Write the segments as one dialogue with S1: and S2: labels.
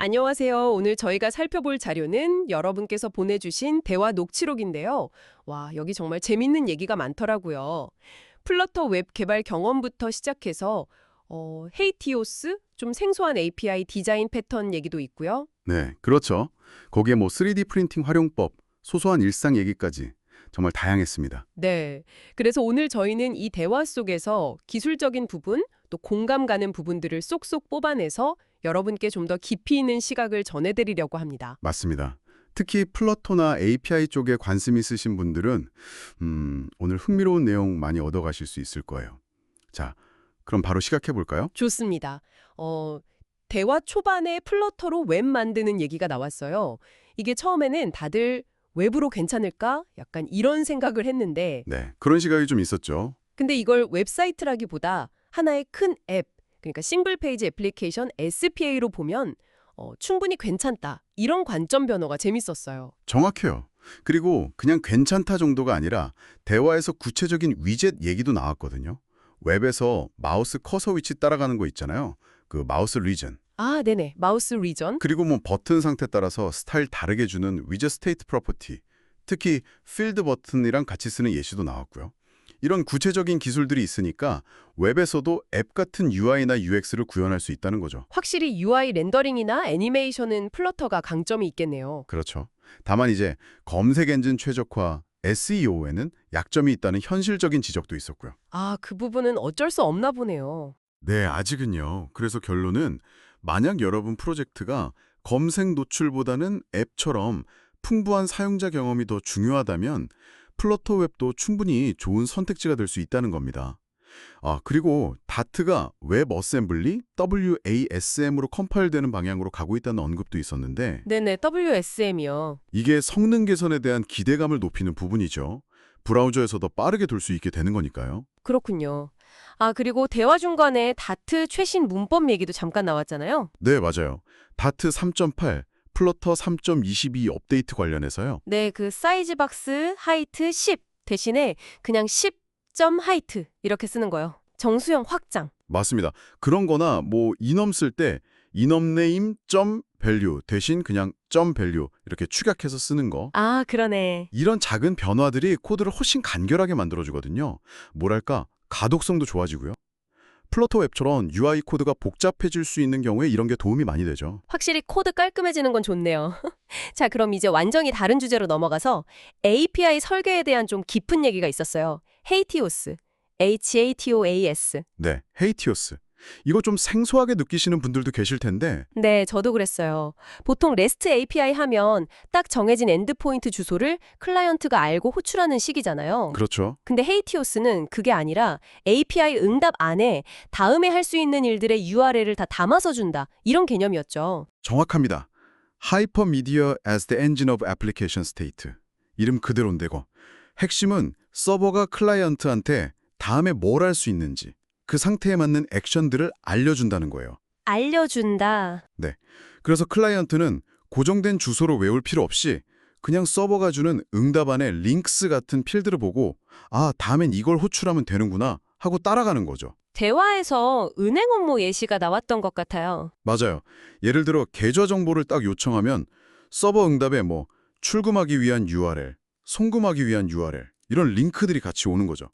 S1: 안녕하세요. 오늘 저희가 살펴볼 자료는 여러분께서 보내주신 대화 녹취록인데요. 와, 여기 정말 재밌는 얘기가 많더라고요. 플러터 웹 개발 경험부터 시작해서 헤이티오스, 좀 생소한 API 디자인 패턴 얘기도 있고요.
S2: 네, 그렇죠. 거기에 뭐 3D 프린팅 활용법, 소소한 일상 얘기까지 정말 다양했습니다.
S1: 네. 그래서 오늘 저희는 이 대화 속에서 기술적인 부분, 또 공감 가는 부분들을 쏙쏙 뽑아내서 여러분께 좀 더 깊이 있는 시각을 전해드리려고 합니다.
S2: 맞습니다. 특히 플러터나 API 쪽에 관심 있으신 분들은 오늘 흥미로운 내용 많이 얻어가실 수 있을 거예요. 자, 그럼 바로 시작해 볼까요?
S1: 좋습니다. 대화 초반에 플러터로 웹 만드는 얘기가 나왔어요. 이게 처음에는 다들 웹으로 괜찮을까? 약간 이런 생각을 했는데,
S2: 네, 그런 시각이 좀 있었죠.
S1: 근데 이걸 웹사이트라기보다 하나의 큰 앱, 그러니까 싱글 페이지 애플리케이션 SPA로 보면 충분히 괜찮다. 이런 관점 변화가 재밌었어요.
S2: 정확해요. 그리고 그냥 괜찮다 정도가 아니라 대화에서 구체적인 위젯 얘기도 나왔거든요. 웹에서 마우스 커서 위치 따라가는 거 있잖아요. 그 마우스 리전.
S1: 아, 네네. 마우스 리전.
S2: 그리고 뭐 버튼 상태 따라서 스타일 다르게 주는 위젯 스테이트 프로퍼티, 특히 필드 버튼이랑 같이 쓰는 예시도 나왔고요. 이런 구체적인 기술들이 있으니까 웹에서도 앱 같은 UI나 UX를 구현할 수 있다는 거죠.
S1: 확실히 UI 렌더링이나 애니메이션은 플러터가 강점이 있겠네요.
S2: 그렇죠. 다만 이제 검색 엔진 최적화, SEO에는 약점이 있다는 현실적인 지적도 있었고요.
S1: 아, 그 부분은 어쩔 수 없나 보네요.
S2: 네, 아직은요. 그래서 결론은 만약 여러분 프로젝트가 검색 노출보다는 앱처럼 풍부한 사용자 경험이 더 중요하다면 플러터 웹도 충분히 좋은 선택지가 될 수 있다는 겁니다. 그리고 다트가 웹 어셈블리 WASM으로 컴파일되는 방향으로 가고 있다는 언급도 있었는데
S1: 네네. WSM이요.
S2: 이게 성능 개선에 대한 기대감을 높이는 부분이죠. 브라우저에서도 빠르게 돌 수 있게 되는 거니까요.
S1: 그렇군요. 아, 그리고 대화 중간에 다트 최신 문법 얘기도 잠깐 나왔잖아요.
S2: 네, 맞아요. 다트 3.8, 플러터 3.22 업데이트 관련해서요.
S1: 네, 그 사이즈 박스 하이트 10 대신에 그냥 10점 하이트 이렇게 쓰는 거요. 정수형 확장.
S2: 맞습니다. 그런 거나 뭐 이넘 쓸 때 이넘 네임 점 밸류 대신 그냥 점 밸류 이렇게 축약해서 쓰는 거.
S1: 아, 그러네.
S2: 이런 작은 변화들이 코드를 훨씬 간결하게 만들어주거든요. 뭐랄까, 가독성도 좋아지고요. 플러터 웹처럼 UI 코드가 복잡해질 수 있는 경우에 이런 게 도움이 많이 되죠.
S1: 확실히 코드 깔끔해지는 건 좋네요. 자, 그럼 이제 완전히 다른 주제로 넘어가서 API 설계에 대한 좀 깊은 얘기가 있었어요. 헤이티오스. HATOAS.
S2: 네, 헤이티오스. 이거 좀 생소하게 느끼시는 분들도 계실 텐데
S1: 네, 저도 그랬어요. 보통 REST API 하면 딱 정해진 엔드포인트 주소를 클라이언트가 알고 호출하는 식이잖아요.
S2: 그렇죠.
S1: 근데 헤이티오스는 그게 아니라 API 응답 안에 다음에 할 수 있는 일들의 URL을 다 담아서 준다. 이런 개념이었죠.
S2: 정확합니다. Hypermedia as the engine of application state. 이름 그대로인데고 핵심은 서버가 클라이언트한테 다음에 뭘 할 수 있는지 그 상태에 맞는 액션들을 알려준다는 거예요.
S1: 알려준다.
S2: 네. 그래서 클라이언트는 고정된 주소로 외울 필요 없이 그냥 서버가 주는 응답 안에 링크스 같은 필드를 보고 다음엔 이걸 호출하면 되는구나 하고 따라가는 거죠.
S1: 대화에서 은행 업무 예시가 나왔던 것 같아요.
S2: 맞아요. 예를 들어 계좌 정보를 딱 요청하면 서버 응답에 뭐 출금하기 위한 URL, 송금하기 위한 URL 이런 링크들이 같이 오는 거죠.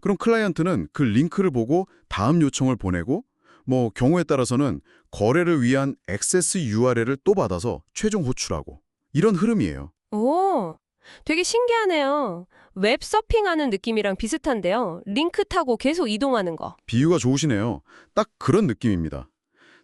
S2: 그럼 클라이언트는 그 링크를 보고 다음 요청을 보내고 뭐 경우에 따라서는 거래를 위한 액세스 URL을 또 받아서 최종 호출하고 이런 흐름이에요.
S1: 오, 되게 신기하네요. 웹 서핑하는 느낌이랑 비슷한데요. 링크 타고 계속 이동하는 거.
S2: 비유가 좋으시네요. 딱 그런 느낌입니다.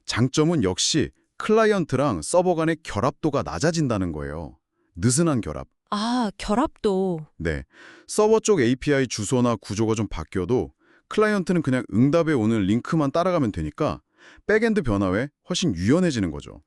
S2: 장점은 역시 클라이언트랑 서버 간의 결합도가 낮아진다는 거예요. 느슨한 결합.
S1: 아, 결합도.
S2: 네. 서버 쪽 API 주소나 구조가 좀 바뀌어도 클라이언트는 그냥 응답에 오는 링크만 따라가면 되니까 백엔드 변화 외에 훨씬 유연해지는 거죠.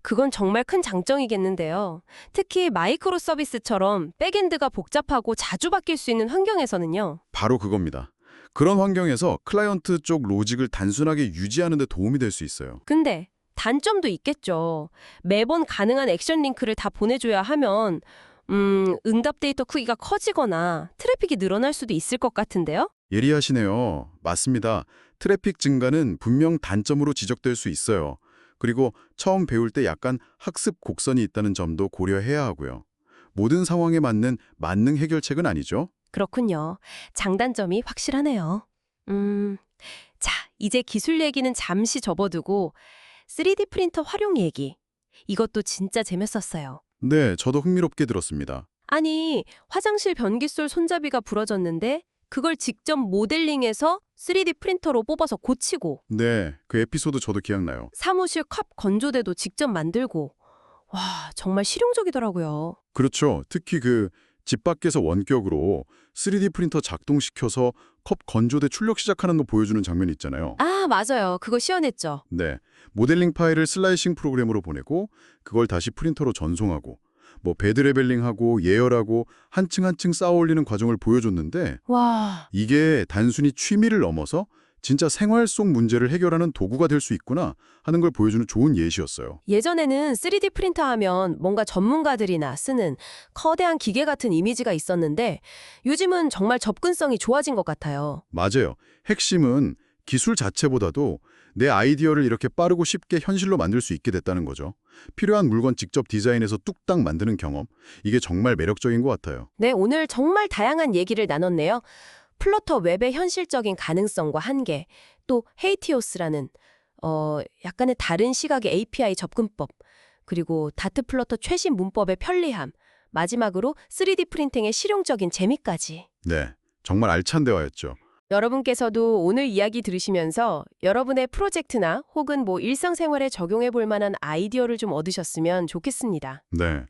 S1: 그건 정말 큰 장점이겠는데요. 특히 마이크로 서비스처럼 백엔드가 복잡하고 자주 바뀔 수 있는 환경에서는요.
S2: 바로 그겁니다. 그런 환경에서 클라이언트 쪽 로직을 단순하게 유지하는 데 도움이 될 수 있어요.
S1: 근데 단점도 있겠죠. 매번 가능한 액션 링크를 다 보내줘야 하면 응답 데이터 크기가 커지거나 트래픽이 늘어날 수도 있을 것 같은데요?
S2: 예리하시네요. 맞습니다. 트래픽 증가는 분명 단점으로 지적될 수 있어요. 그리고 처음 배울 때 약간 학습 곡선이 있다는 점도 고려해야 하고요. 모든 상황에 맞는 만능 해결책은 아니죠.
S3: 그렇군요. 장단점이 확실하네요. 자, 이제 기술 얘기는 잠시 접어두고 3D 프린터 활용 얘기. 이것도 진짜 재밌었어요.
S2: 네, 저도 흥미롭게 들었습니다.
S3: 아니, 화장실 변기솔 손잡이가 부러졌는데 그걸 직접 모델링해서 3D 프린터로 뽑아서 고치고
S2: 네, 그 에피소드 저도 기억나요.
S3: 사무실 컵 건조대도 직접 만들고 와, 정말 실용적이더라고요.
S2: 그렇죠. 특히 그 집 밖에서 원격으로 3D 프린터 작동시켜서 컵 건조대 출력 시작하는 거 보여주는 장면이 있잖아요.
S3: 아, 맞아요. 그거 시원했죠.
S2: 네, 모델링 파일을 슬라이싱 프로그램으로 보내고 그걸 다시 프린터로 전송하고 뭐 베드 레벨링하고 예열하고 한 층 한 층 쌓아 올리는 과정을 보여줬는데
S3: 와,
S2: 이게 단순히 취미를 넘어서 진짜 생활 속 문제를 해결하는 도구가 될 수 있구나 하는 걸 보여주는 좋은 예시였어요.
S3: 예전에는 3D 프린터 하면 뭔가 전문가들이나 쓰는 커다란 기계 같은 이미지가 있었는데 요즘은 정말 접근성이 좋아진 것 같아요.
S2: 맞아요. 핵심은 기술 자체보다도 내 아이디어를 이렇게 빠르고 쉽게 현실로 만들 수 있게 됐다는 거죠. 필요한 물건 직접 디자인해서 뚝딱 만드는 경험. 이게 정말 매력적인 것 같아요.
S3: 네, 오늘 정말 다양한 얘기를 나눴네요. 플러터 웹의 현실적인 가능성과 한계, 또 헤이티오스라는 약간의 다른 시각의 API 접근법, 그리고 다트 플러터 최신 문법의 편리함, 마지막으로 3D 프린팅의 실용적인 재미까지.
S2: 네, 정말 알찬 대화였죠.
S3: 여러분께서도 오늘 이야기 들으시면서 여러분의 프로젝트나 혹은 일상생활에 적용해 볼 만한 아이디어를 좀 얻으셨으면 좋겠습니다.
S2: 네,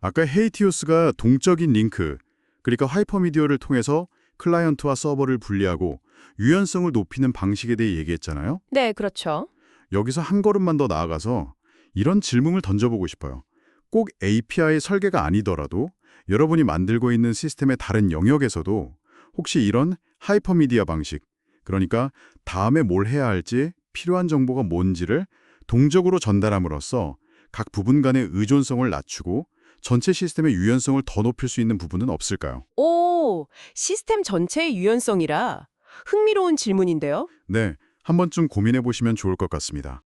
S2: 아까 헤이티오스가 동적인 링크, 그러니까 하이퍼미디어를 통해서 클라이언트와 서버를 분리하고 유연성을 높이는 방식에 대해 얘기했잖아요.
S3: 네, 그렇죠.
S2: 여기서 한 걸음만 더 나아가서 이런 질문을 던져보고 싶어요. 꼭 API 설계가 아니더라도 여러분이 만들고 있는 시스템의 다른 영역에서도 혹시 이런 하이퍼미디어 방식, 그러니까 다음에 뭘 해야 할지 필요한 정보가 뭔지를 동적으로 전달함으로써 각 부분 간의 의존성을 낮추고 전체 시스템의 유연성을 더 높일 수 있는 부분은 없을까요?
S1: 오, 시스템 전체의 유연성이라 흥미로운 질문인데요.
S2: 네, 한 번쯤 고민해 보시면 좋을 것 같습니다.